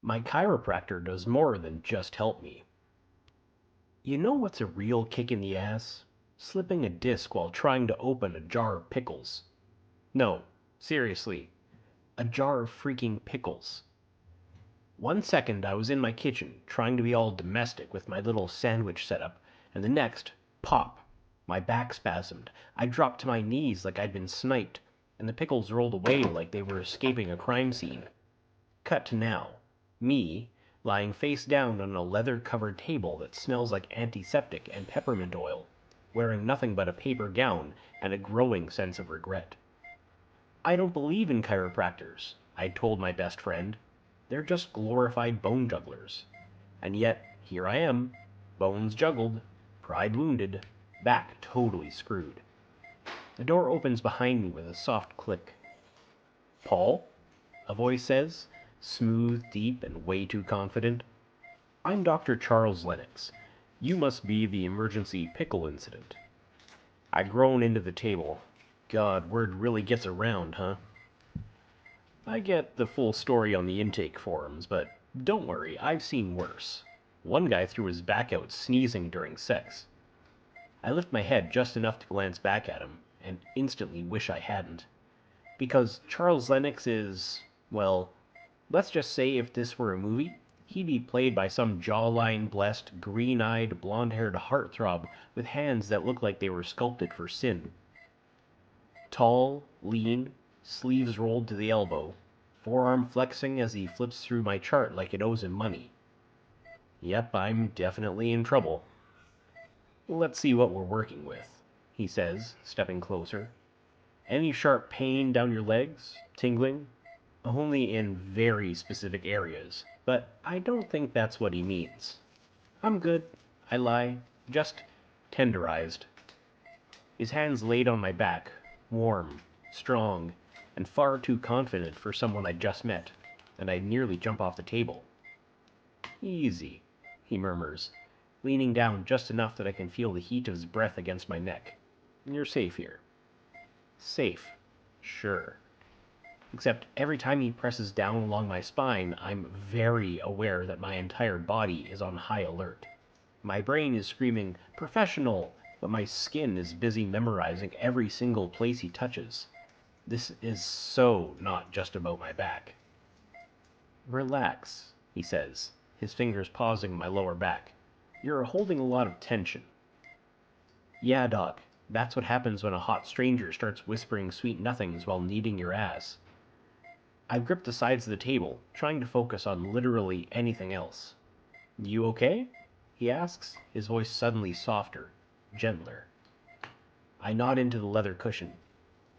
My chiropractor does more than just help me. You know what's a real kick in the ass? Slipping a disc while trying to open a jar of pickles. No, seriously, a jar of freaking pickles. One second I was in my kitchen, trying to be all domestic with my little sandwich setup, and the next, pop! My back spasmed. I dropped to my knees like I'd been sniped, and the pickles rolled away like they were escaping a crime scene. Cut to now. Me, lying face down on a leather-covered table that smells like antiseptic and peppermint oil, wearing nothing but a paper gown and a growing sense of regret. I don't believe in chiropractors, I told my best friend. They're just glorified bone jugglers. And yet, here I am, bones juggled, pride wounded, back totally screwed. The door opens behind me with a soft click. "Paul?" a voice says, smooth, deep, and way too confident. "I'm Dr. Charles Lennox. You must be the emergency pickle incident." I groan into the table. God, word really gets around, huh? I get the full story on the intake forums, but don't worry, I've seen worse. One guy threw his back out sneezing during sex. I lift my head just enough to glance back at him, and instantly wish I hadn't. Because Charles Lennox is, well, let's just say if this were a movie, he'd be played by some jawline-blessed, green-eyed, blonde-haired heartthrob with hands that look like they were sculpted for sin. Tall, lean, sleeves rolled to the elbow, forearm flexing as he flips through my chart like it owes him money. Yep, I'm definitely in trouble. "Let's see what we're working with," he says, stepping closer. "Any sharp pain down your legs? Tingling?" "Only in very specific areas, but I don't think that's what he means." "I'm good," I lie, "just tenderized." His hands laid on my back, warm, strong, and far too confident for someone I'd just met, and I nearly jump off the table. "Easy," he murmurs, leaning down just enough that I can feel the heat of his breath against my neck. "You're safe here." Safe. Sure. Except every time he presses down along my spine, I'm very aware that my entire body is on high alert. My brain is screaming, "Professional!" but my skin is busy memorizing every single place he touches. This is so not just about my back. "Relax," he says, his fingers pausing my lower back. "You're holding a lot of tension." "Yeah, Doc, that's what happens when a hot stranger starts whispering sweet nothings while kneading your ass." I grip the sides of the table, trying to focus on literally anything else. "You okay?" he asks, his voice suddenly softer, gentler. I nod into the leather cushion.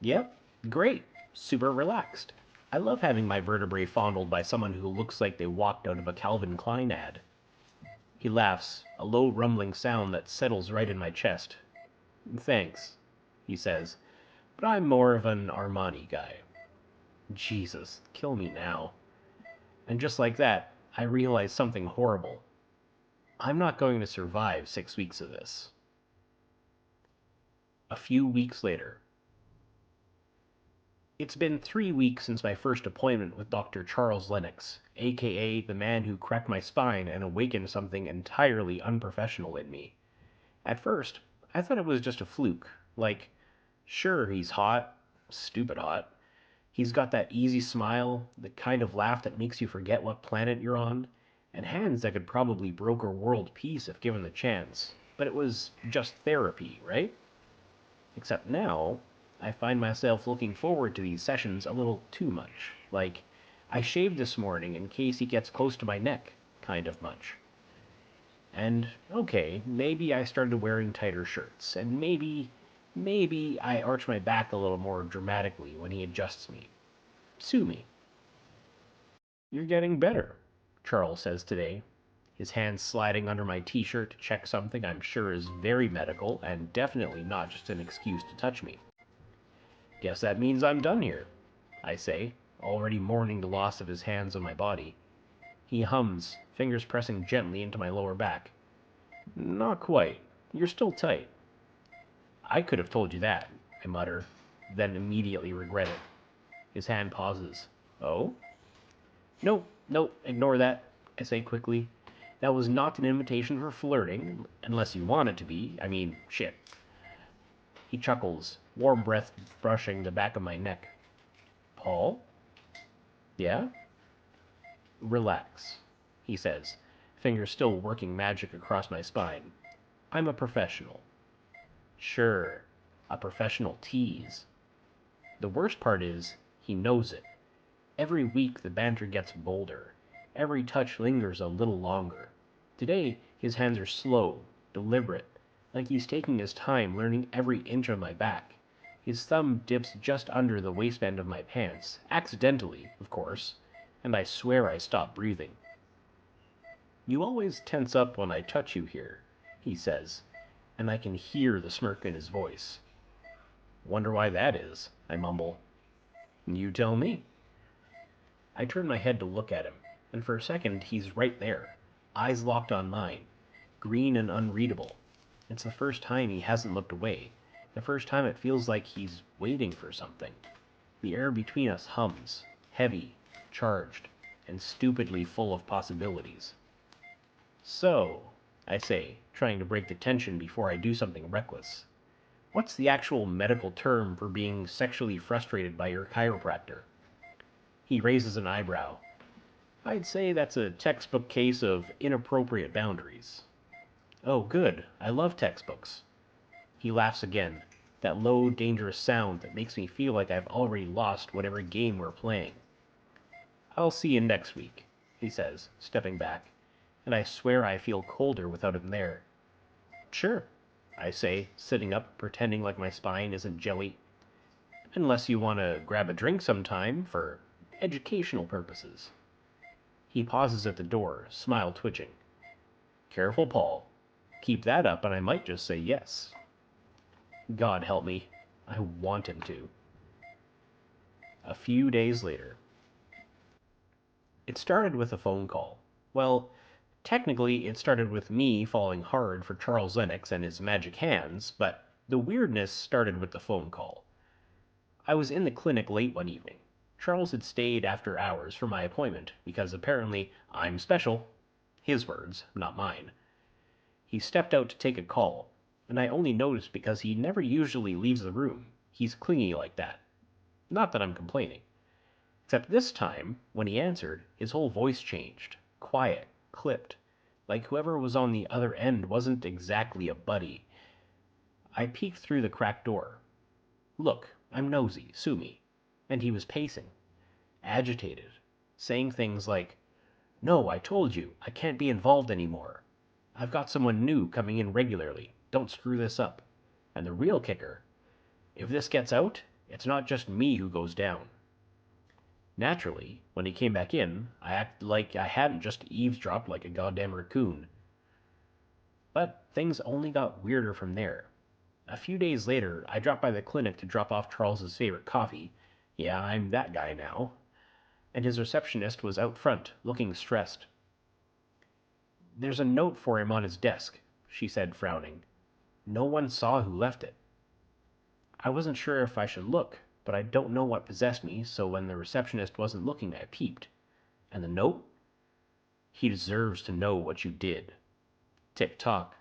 "Yep, great, super relaxed. I love having my vertebrae fondled by someone who looks like they walked out of a Calvin Klein ad." He laughs, a low rumbling sound that settles right in my chest. "Thanks," he says, "but I'm more of an Armani guy." Jesus, kill me now. And just like that, I realize something horrible. I'm not going to survive 6 weeks of this. A few weeks later. It's been 3 weeks since my first appointment with Dr. Charles Lennox, aka the man who cracked my spine and awakened something entirely unprofessional in me. At first, I thought it was just a fluke. Like, sure, he's hot, stupid hot. He's got that easy smile, the kind of laugh that makes you forget what planet you're on, and hands that could probably broker world peace if given the chance. But it was just therapy, right? Except now, I find myself looking forward to these sessions a little too much. Like, I shaved this morning in case he gets close to my neck, kind of much. And, okay, maybe I started wearing tighter shirts, and maybe I arch my back a little more dramatically when he adjusts me. Sue me. "You're getting better," Charles says today, his hands sliding under my t-shirt to check something I'm sure is very medical and definitely not just an excuse to touch me. "Guess that means I'm done here," I say, already mourning the loss of his hands on my body. He hums, fingers pressing gently into my lower back. "Not quite. You're still tight." "I could have told you that," I mutter, then immediately regret it. His hand pauses. "Oh?" "No, Nope, ignore that, I say quickly. That was not an invitation for flirting, unless you want it to be. I mean, shit. He chuckles, warm breath brushing the back of my neck. Paul? Yeah? Relax, he says, fingers still working magic across my spine. I'm a professional. Sure, a professional tease. The worst part is, he knows it. Every week the banter gets bolder. Every touch lingers a little longer. Today, his hands are slow, deliberate, like he's taking his time learning every inch of my back. His thumb dips just under the waistband of my pants, accidentally, of course, and I swear I stop breathing. You always tense up when I touch you here, he says, and I can hear the smirk in his voice. Wonder why that is, I mumble. You tell me. I turn my head to look at him, and for a second he's right there, eyes locked on mine, green and unreadable. It's the first time he hasn't looked away, the first time it feels like he's waiting for something. The air between us hums, heavy, charged, and stupidly full of possibilities. So, I say, trying to break the tension before I do something reckless. What's the actual medical term for being sexually frustrated by your chiropractor? He raises an eyebrow. I'd say that's a textbook case of inappropriate boundaries. Oh, good. I love textbooks. He laughs again, that low, dangerous sound that makes me feel like I've already lost whatever game we're playing. I'll see you next week, he says, stepping back, and I swear I feel colder without him there. Sure, I say, sitting up, pretending like my spine isn't jelly. Unless you want to grab a drink sometime for educational purposes. He pauses at the door, smile twitching. Careful, Paul. Keep that up and I might just say yes. God help me. I want him to. A few days later. It started with a phone call. Well, technically it started with me falling hard for Charles Lennox and his magic hands, but the weirdness started with the phone call. I was in the clinic late one evening. Charles had stayed after hours for my appointment, because apparently I'm special. His words, not mine. He stepped out to take a call, and I only noticed because he never usually leaves the room. He's clingy like that. Not that I'm complaining. Except this time, when he answered, his whole voice changed. Quiet, clipped, like whoever was on the other end wasn't exactly a buddy. I peeked through the cracked door. Look, I'm nosy, sue me. And he was pacing, agitated, saying things like, No, I told you, I can't be involved anymore. I've got someone new coming in regularly. Don't screw this up. And the real kicker, if this gets out, it's not just me who goes down. Naturally, when he came back in, I acted like I hadn't just eavesdropped like a goddamn raccoon. But things only got weirder from there. A few days later, I dropped by the clinic to drop off Charles's favorite coffee. Yeah, I'm that guy now. And his receptionist was out front, looking stressed. There's a note for him on his desk, she said, frowning. No one saw who left it. I wasn't sure if I should look, but I don't know what possessed me, so when the receptionist wasn't looking, I peeped. And the note? He deserves to know what you did. Tick-tock.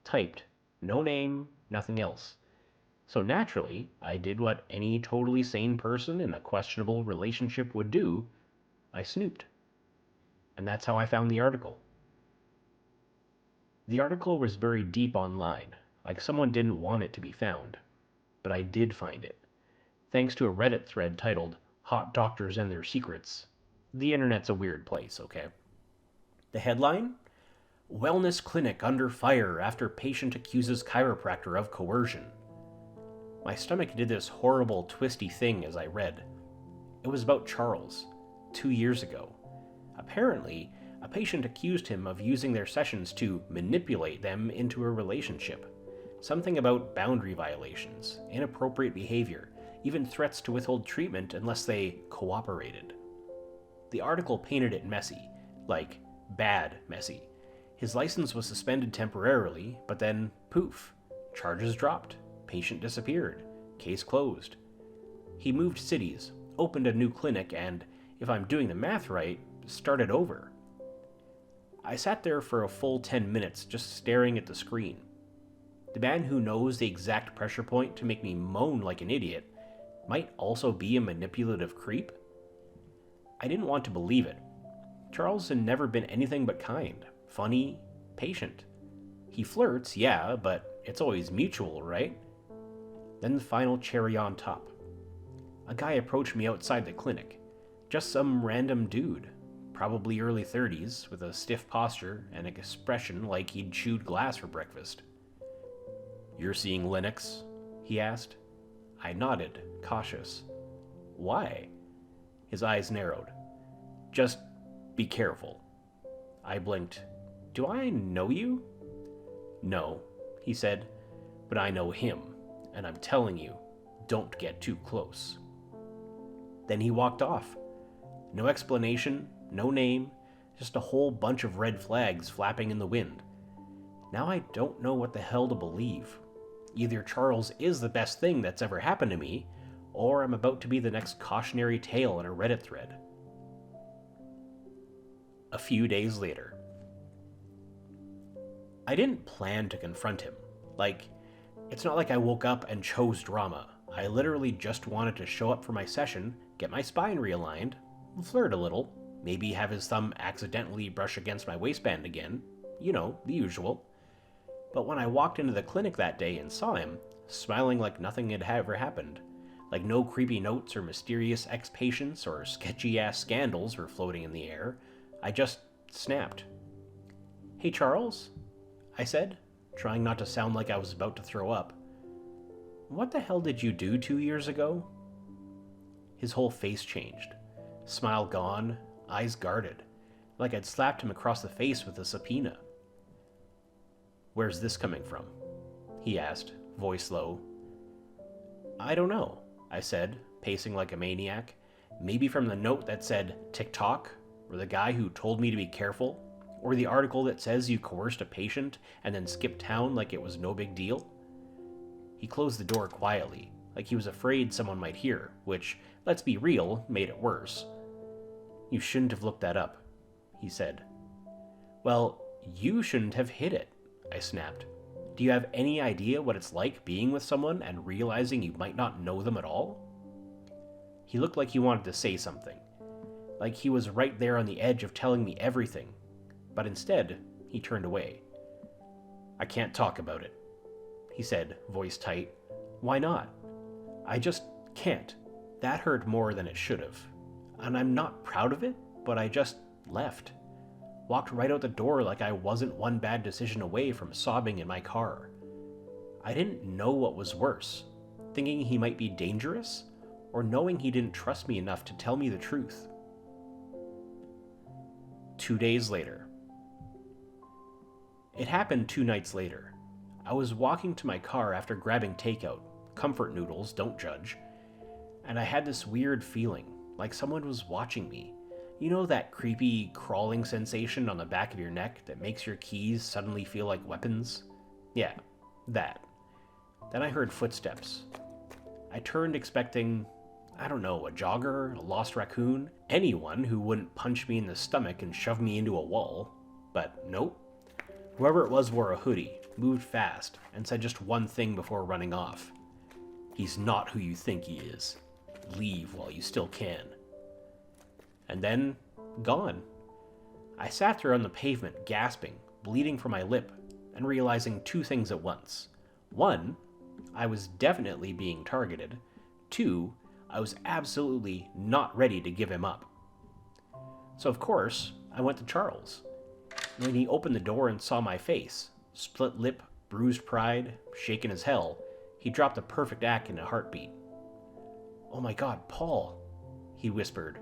Typed. No name, nothing else. So naturally, I did what any totally sane person in a questionable relationship would do. I snooped. And that's how I found the article. The article was buried deep online, like someone didn't want it to be found. But I did find it, thanks to a Reddit thread titled Hot Doctors and Their Secrets. The internet's a weird place, okay? The headline? Wellness Clinic Under Fire After Patient Accuses Chiropractor of Coercion. My stomach did this horrible, twisty thing as I read. It was about Charles, 2 years ago. Apparently, a patient accused him of using their sessions to manipulate them into a relationship. Something about boundary violations, inappropriate behavior, even threats to withhold treatment unless they cooperated. The article painted it messy, like bad messy. His license was suspended temporarily, but then, poof, charges dropped, patient disappeared, case closed. He moved cities, opened a new clinic, and if I'm doing the math right, start it over. I sat there for a full 10 minutes just staring at the screen. The man who knows the exact pressure point to make me moan like an idiot might also be a manipulative creep? I didn't want to believe it. Charles had never been anything but kind, funny, patient. He flirts, yeah, but it's always mutual, right? Then the final cherry on top. A guy approached me outside the clinic. Just some random dude, probably early 30s, with a stiff posture and an expression like he'd chewed glass for breakfast. "You're seeing Lennox?" he asked. I nodded, cautious. "Why?" His eyes narrowed. "Just be careful." I blinked. "Do I know you?" "No," he said, "but I know him, and I'm telling you, don't get too close." Then he walked off. No explanation, no name, just a whole bunch of red flags flapping in the wind. Now I don't know what the hell to believe. Either Charles is the best thing that's ever happened to me, or I'm about to be the next cautionary tale in a Reddit thread. A few days later. I didn't plan to confront him. It's not like I woke up and chose drama. I literally just wanted to show up for my session, get my spine realigned, flirt a little, maybe have his thumb accidentally brush against my waistband again. You know, the usual. But when I walked into the clinic that day and saw him, smiling like nothing had ever happened, like no creepy notes or mysterious ex-patients or sketchy-ass scandals were floating in the air, I just snapped. "Hey, Charles," I said, trying not to sound like I was about to throw up. "What the hell did you do 2 years ago?" His whole face changed. Smile gone, eyes guarded, like I'd slapped him across the face with a subpoena. "Where's this coming from?" he asked, voice low. "I don't know," I said, pacing like a maniac. "Maybe from the note that said TikTok, or the guy who told me to be careful, or the article that says you coerced a patient and then skipped town like it was no big deal." He closed the door quietly, like he was afraid someone might hear, which, let's be real, made it worse. "You shouldn't have looked that up," he said. "Well, you shouldn't have hid it," I snapped. "Do you have any idea what it's like being with someone and realizing you might not know them at all?" He looked like he wanted to say something, like he was right there on the edge of telling me everything, but instead, he turned away. "I can't talk about it," he said, voice tight. "Why not?" "I just can't. That hurt more than it should have. And I'm not proud of it, but I just left. Walked right out the door like I wasn't one bad decision away from sobbing in my car. I didn't know what was worse, thinking he might be dangerous, or knowing he didn't trust me enough to tell me the truth. 2 days later. It happened 2 nights later. I was walking to my car after grabbing takeout, comfort noodles, don't judge, and I had this weird feeling, like someone was watching me. You know that creepy crawling sensation on the back of your neck that makes your keys suddenly feel like weapons? Yeah, that. Then I heard footsteps. I turned expecting, I don't know, a jogger, a lost raccoon, anyone who wouldn't punch me in the stomach and shove me into a wall. But nope. Whoever it was wore a hoodie, moved fast, and said just one thing before running off. "He's not who you think he is. Leave while you still can." And then, gone. I sat there on the pavement, gasping, bleeding from my lip, and realizing 2 things at once. 1, I was definitely being targeted. 2, I was absolutely not ready to give him up. So of course, I went to Charles. When he opened the door and saw my face, split lip, bruised pride, shaken as hell, he dropped a perfect act in a heartbeat. "Oh my God, Paul," he whispered,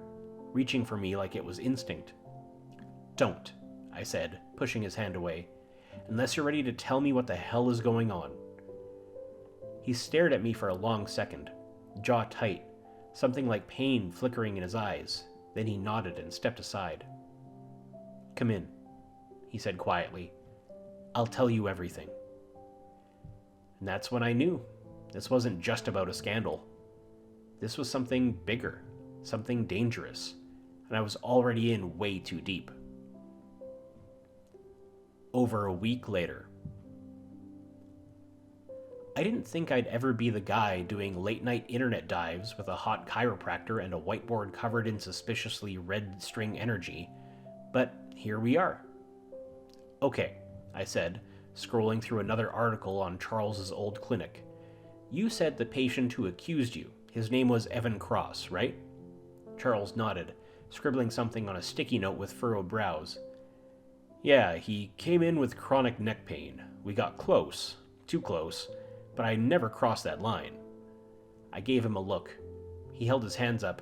reaching for me like it was instinct. "Don't," I said, pushing his hand away, "unless you're ready to tell me what the hell is going on." He stared at me for a long second, jaw tight, something like pain flickering in his eyes. Then he nodded and stepped aside. "Come in," he said quietly. "I'll tell you everything." And that's when I knew this wasn't just about a scandal. This was something bigger, something dangerous, and I was already in way too deep. Over a week later. I didn't think I'd ever be the guy doing late-night internet dives with a hot chiropractor and a whiteboard covered in suspiciously red string energy, but here we are. Okay, I said, scrolling through another article on Charles's old clinic. You said the patient who accused you, his name was Evan Cross, right? Charles nodded, scribbling something on a sticky note with furrowed brows. Yeah, he came in with chronic neck pain. We got close, too close, but I never crossed that line. I gave him a look. He held his hands up.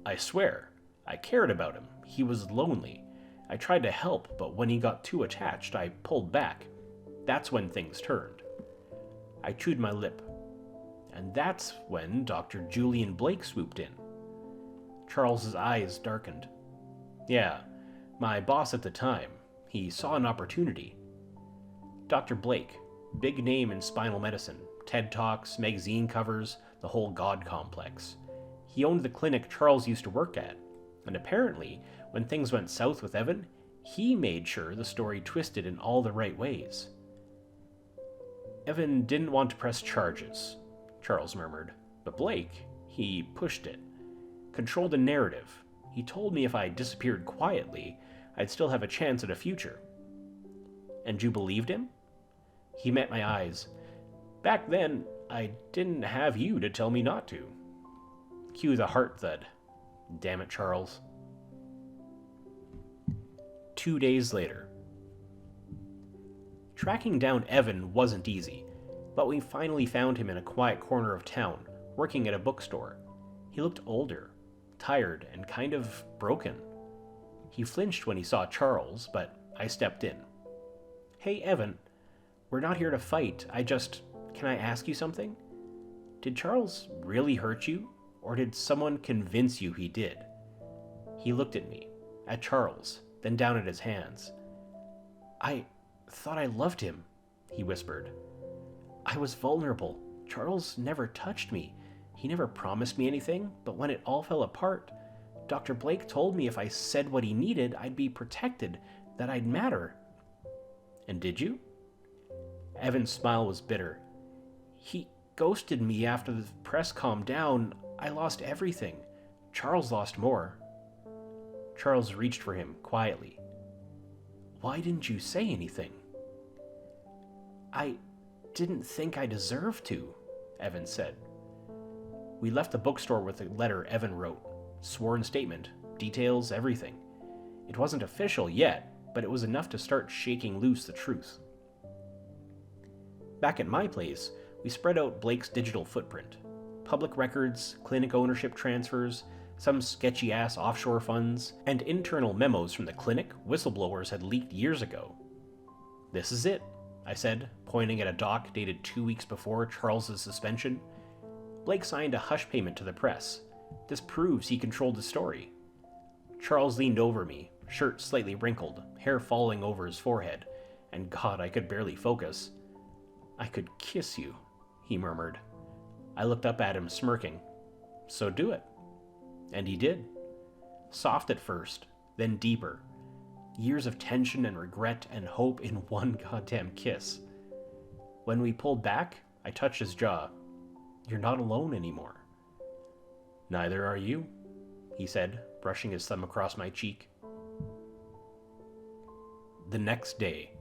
I swear, I cared about him. He was lonely. I tried to help, but when he got too attached, I pulled back. That's when things turned. I chewed my lip. And that's when Dr. Julian Blake swooped in. Charles's eyes darkened. Yeah, my boss at the time. He saw an opportunity. Dr. Blake, big name in spinal medicine, TED Talks, magazine covers, the whole God complex. He owned the clinic Charles used to work at, and apparently, when things went south with Evan, he made sure the story twisted in all the right ways. Evan didn't want to press charges, Charles murmured, but Blake, he pushed it. Controlled the narrative. He told me if I disappeared quietly, I'd still have a chance at a future. And you believed him? He met my eyes. Back then, I didn't have you to tell me not to. Cue the heart thud. Damn it, Charles. 2 days later. Tracking down Evan wasn't easy, but we finally found him in a quiet corner of town, working at a bookstore. He looked older, tired, and kind of broken. He flinched when he saw Charles, but I stepped in. Hey, Evan, we're not here to fight. Can I ask you something? Did Charles really hurt you, or did someone convince you he did? He looked at me, at Charles, then down at his hands. I thought I loved him, he whispered. I was vulnerable. Charles never touched me. He never promised me anything, but when it all fell apart, Dr. Blake told me if I said what he needed, I'd be protected, that I'd matter. And did you? Evan's smile was bitter. He ghosted me after the press calmed down. I lost everything. Charles lost more. Charles reached for him quietly. Why didn't you say anything? I didn't think I deserved to, Evan said. We left the bookstore with a letter Evan wrote. Sworn statement, details, everything. It wasn't official yet, but it was enough to start shaking loose the truth. Back at my place, we spread out Blake's digital footprint. Public records, clinic ownership transfers, some sketchy-ass offshore funds, and internal memos from the clinic whistleblowers had leaked years ago. This is it, I said, pointing at a doc dated 2 weeks before Charles's suspension. Blake signed a hush payment to the press. This proves he controlled the story. Charles leaned over me, shirt slightly wrinkled, hair falling over his forehead, and God, I could barely focus. I could kiss you, he murmured. I looked up at him, smirking. So do it. And he did. Soft at first, then deeper. Years of tension and regret and hope in one goddamn kiss. When we pulled back, I touched his jaw. You're not alone anymore. Neither are you, he said, brushing his thumb across my cheek. The next day.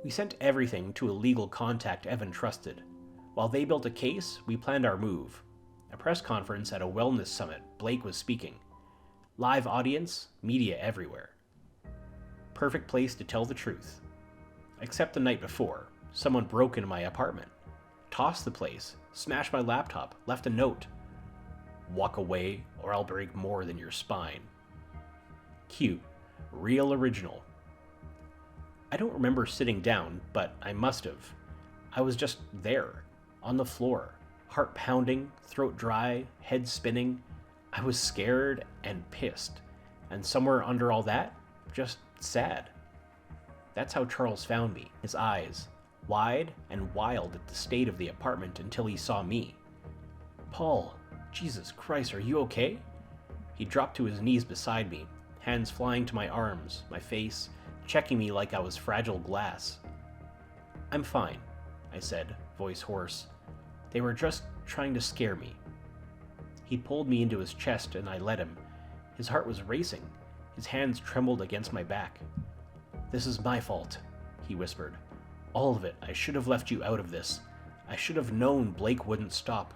We sent everything to a legal contact Evan trusted. While they built a case, we planned our move. A press conference at a wellness summit, Blake was speaking. Live audience, media everywhere. Perfect place to tell the truth. Except the night before, someone broke into my apartment. Tossed the place, smashed my laptop, left a note. Walk away, or I'll break more than your spine. Cute. Real original. I don't remember sitting down, but I must have. I was just there, on the floor, heart pounding, throat dry, head spinning. I was scared and pissed, and somewhere under all that, just sad. That's how Charles found me, his eyes, wide and wild at the state of the apartment until he saw me. Paul, Jesus Christ, are you okay? He dropped to his knees beside me, hands flying to my arms, my face, checking me like I was fragile glass. "I'm fine," I said, voice hoarse. "They were just trying to scare me." He pulled me into his chest and I let him. His heart was racing. His hands trembled against my back. "This is my fault," he whispered. "All of it. I should have left you out of this. I should have known Blake wouldn't stop."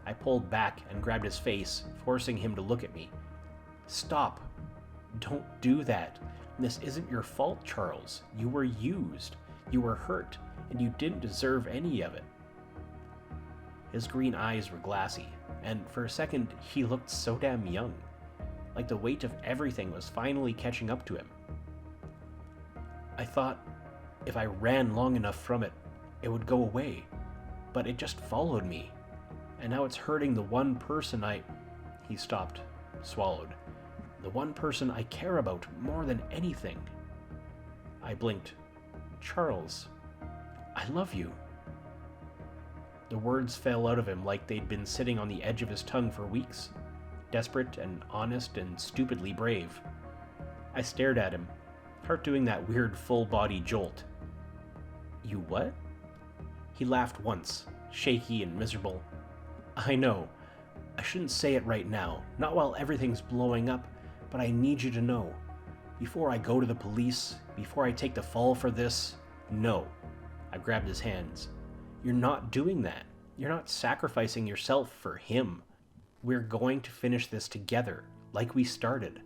I pulled back and grabbed his face, forcing him to look at me. "Stop. Don't do that. This isn't your fault, Charles. You were used. You were hurt, and you didn't deserve any of it." His green eyes were glassy, and for a second he looked so damn young, like the weight of everything was finally catching up to him. "I thought if I ran long enough from it, it would go away, but it just followed me, and now it's hurting the one person I—" He stopped, swallowed. "The one person I care about more than anything." I blinked. "Charles, I love you." The words fell out of him like they'd been sitting on the edge of his tongue for weeks, desperate and honest and stupidly brave. I stared at him, heart doing that weird full-body jolt. "You what?" He laughed once, shaky and miserable. "I know. I shouldn't say it right now, not while everything's blowing up, but I need you to know. Before I go to the police, before I take the fall for this, no." I grabbed his hands. "You're not doing that. You're not sacrificing yourself for him. We're going to finish this together, like we started."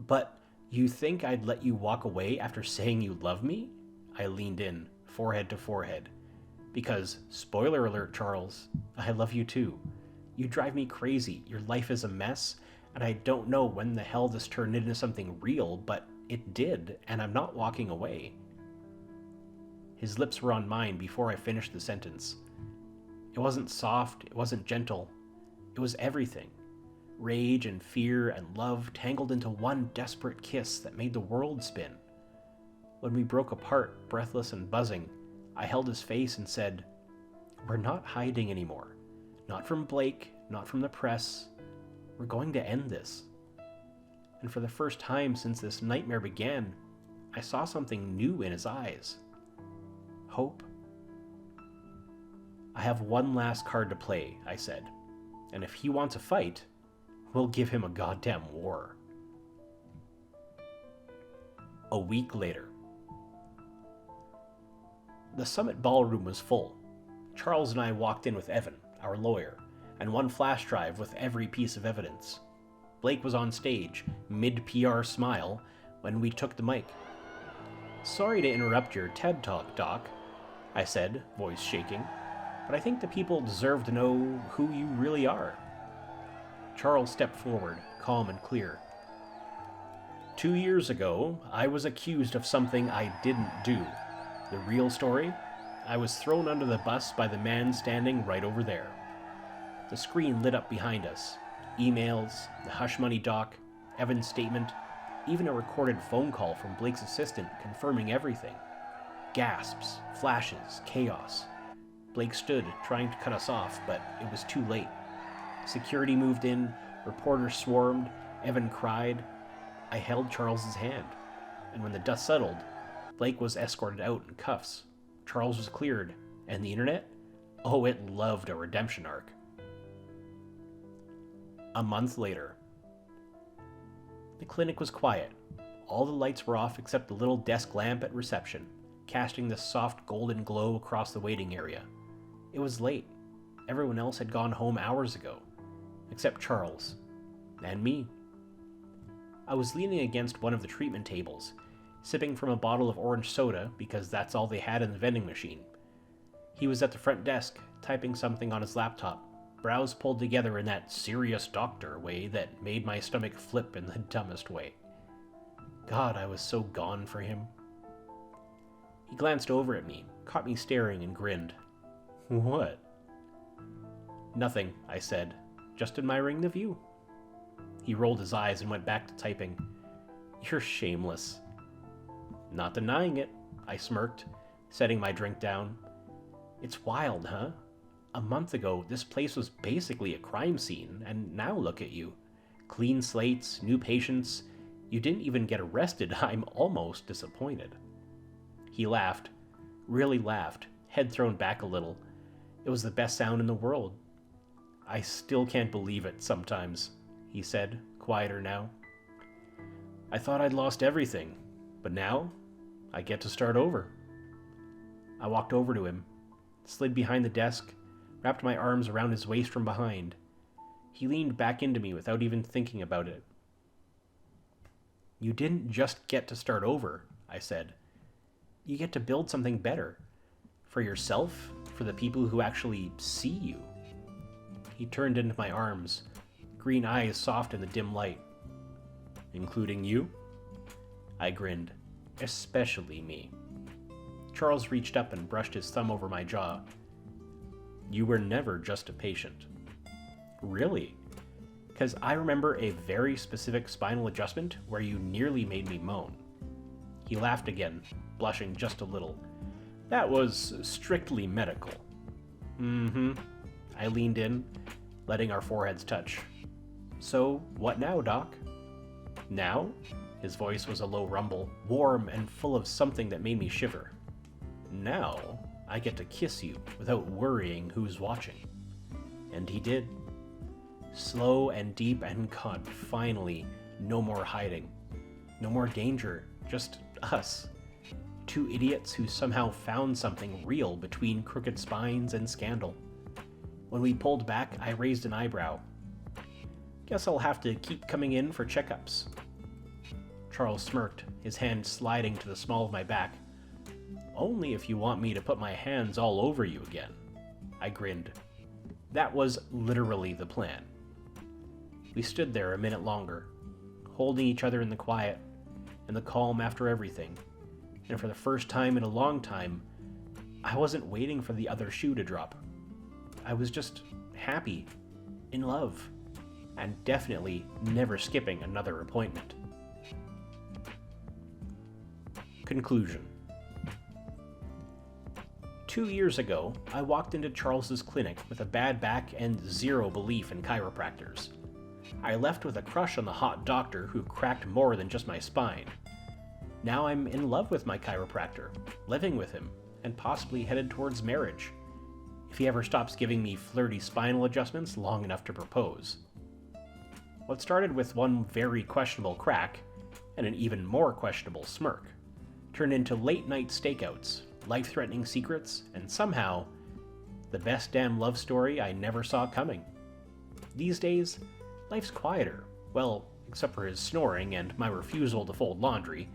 "But you think I'd let you walk away after saying you love me?" I leaned in, forehead to forehead. "Because, spoiler alert, Charles, I love you too. You drive me crazy. Your life is a mess, and I don't know when the hell this turned into something real, but it did, and I'm not walking away." His lips were on mine before I finished the sentence. It wasn't soft, it wasn't gentle. It was everything. Rage and fear and love tangled into one desperate kiss that made the world spin. When we broke apart, breathless and buzzing, I held his face and said, "We're not hiding anymore. Not from Blake, not from the press. We're going to end this." And for the first time since this nightmare began, I saw something new in his eyes. Hope. "I have one last card to play," I said, "and if he wants a fight, we'll give him a goddamn war." A week later. The Summit Ballroom was full. Charles and I walked in with Evan, our lawyer, and one flash drive with every piece of evidence. Blake was on stage, mid-PR smile, when we took the mic. "Sorry to interrupt your TED Talk, Doc," I said, voice shaking, "but I think the people deserve to know who you really are." Charles stepped forward, calm and clear. 2 years ago, I was accused of something I didn't do. The real story? I was thrown under the bus by the man standing right over there. The screen lit up behind us. Emails, the hush money doc, Evan's statement, even a recorded phone call from Blake's assistant confirming everything. Gasps, flashes, chaos. Blake stood, trying to cut us off, but it was too late. Security moved in, reporters swarmed, Evan cried. I held Charles's hand, and when the dust settled, Blake was escorted out in cuffs. Charles was cleared, and the internet? Oh, it loved a redemption arc. A month later. The clinic was quiet. All the lights were off except the little desk lamp at reception, casting the soft golden glow across the waiting area. It was late. Everyone else had gone home hours ago, except Charles. And me. I was leaning against one of the treatment tables, sipping from a bottle of orange soda because that's all they had in the vending machine. He was at the front desk, typing something on his laptop, brows pulled together in that serious doctor way that made my stomach flip in the dumbest way. God, I was so gone for him. He glanced over at me, caught me staring, and grinned. What? Nothing, I said, just admiring the view. He rolled his eyes and went back to typing. You're shameless. Not denying it, I smirked, setting my drink down. It's wild, huh? A month ago, this place was basically a crime scene, and now look at you. Clean slates, new patients. You didn't even get arrested. I'm almost disappointed. He laughed, really laughed, head thrown back a little. It was the best sound in the world. I still can't believe it sometimes, he said, quieter now. I thought I'd lost everything, but now I get to start over. I walked over to him, slid behind the desk, wrapped my arms around his waist from behind. He leaned back into me without even thinking about it. You didn't just get to start over, I said. You get to build something better. For yourself, for the people who actually see you. He turned into my arms, green eyes soft in the dim light. Including you? I grinned. Especially me. Charles reached up and brushed his thumb over my jaw. You were never just a patient. Really? Because I remember a very specific spinal adjustment where you nearly made me moan. He laughed again, blushing just a little. That was strictly medical. Mm-hmm. I leaned in, letting our foreheads touch. So, what now, Doc? Now? His voice was a low rumble, warm and full of something that made me shiver. Now, I get to kiss you without worrying who's watching. And he did. Slow and deep, and God, finally, no more hiding. No more danger, just us. Two idiots who somehow found something real between crooked spines and scandal. When we pulled back, I raised an eyebrow. Guess I'll have to keep coming in for checkups. Charles smirked, his hand sliding to the small of my back. Only if you want me to put my hands all over you again. I grinned. That was literally the plan. We stood there a minute longer, holding each other in the quiet, in the calm after everything. And for the first time in a long time, I wasn't waiting for the other shoe to drop. I was just happy, in love, and definitely never skipping another appointment. Conclusion. 2 years ago, I walked into Charles's clinic with a bad back and zero belief in chiropractors. I left with a crush on the hot doctor who cracked more than just my spine. Now I'm in love with my chiropractor, living with him, and possibly headed towards marriage, if he ever stops giving me flirty spinal adjustments long enough to propose. What started with one very questionable crack, and an even more questionable smirk, turned into late-night stakeouts, life-threatening secrets, and somehow, the best damn love story I never saw coming. These days, life's quieter, well, except for his snoring and my refusal to fold laundry,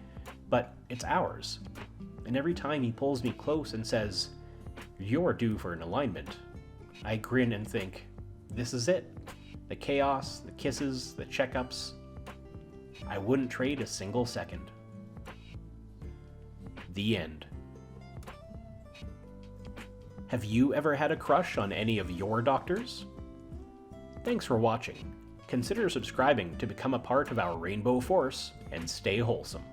but it's ours. And every time he pulls me close and says, "You're due for an alignment," I grin and think, this is it. The chaos, the kisses, the checkups. I wouldn't trade a single second. The end. Have you ever had a crush on any of your doctors? Thanks for watching. Consider subscribing to become a part of our Rainbow Force and stay wholesome.